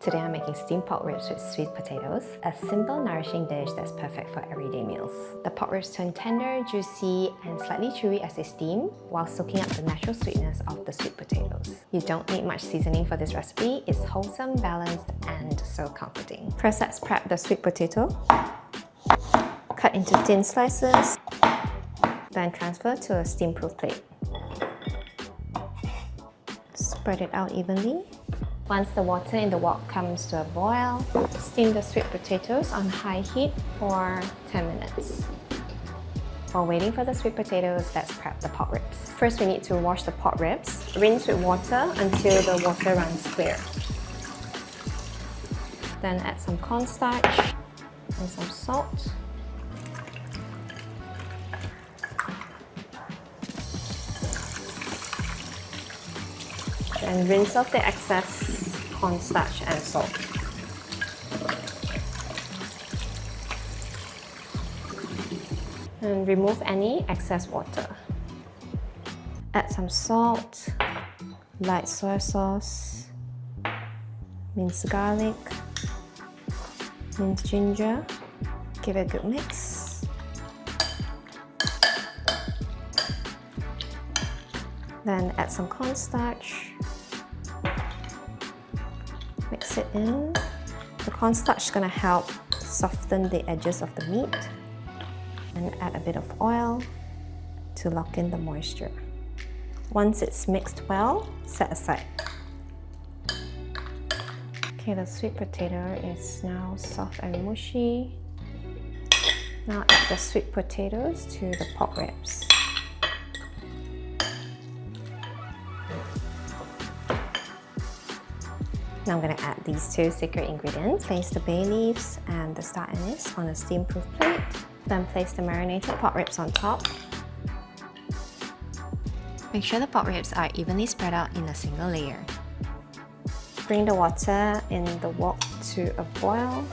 Today I'm making steamed pork ribs with sweet potatoes, a simple, nourishing dish that's perfect for everyday meals. The pork ribs turn tender, juicy, and slightly chewy as they steam, while soaking up the natural sweetness of the sweet potatoes. You don't need much seasoning for this recipe. It's wholesome, balanced, and so comforting. First, let's prep the sweet potato. Cut into thin slices, then transfer to a steam-proof plate. Spread it out evenly. Once the water in the wok comes to a boil, steam the sweet potatoes on high heat for 10 minutes. While waiting for the sweet potatoes, let's prep the pork ribs. First, we need to wash the pork ribs. Rinse with water until the water runs clear. Then add some cornstarch and some salt. And rinse off the excess cornstarch and salt. And remove any excess water. Add some salt, light soy sauce, minced garlic, minced ginger. Give it a good mix. Then add some cornstarch. Mix it in. The cornstarch is going to help soften the edges of the meat. And add a bit of oil to lock in the moisture. Once it's mixed well, set aside. Okay, the sweet potato is now soft and mushy. Now add the sweet potatoes to the pork ribs. Now I'm going to add these two secret ingredients. Place the bay leaves and the star anise on a steam-proof plate. Then place the marinated pork ribs on top. Make sure the pork ribs are evenly spread out in a single layer. Bring the water in the wok to a boil.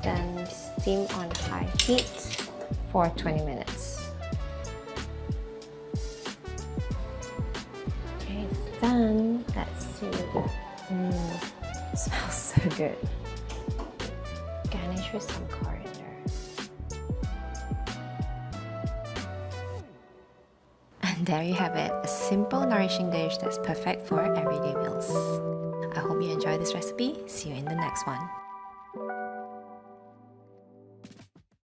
Then steam on high heat for 20 minutes. Okay, it's done. Let's see. Smells so good. Garnish with some coriander. And there you have it, a simple, nourishing dish that's perfect for everyday meals. I hope you enjoy this recipe. See you in the next one.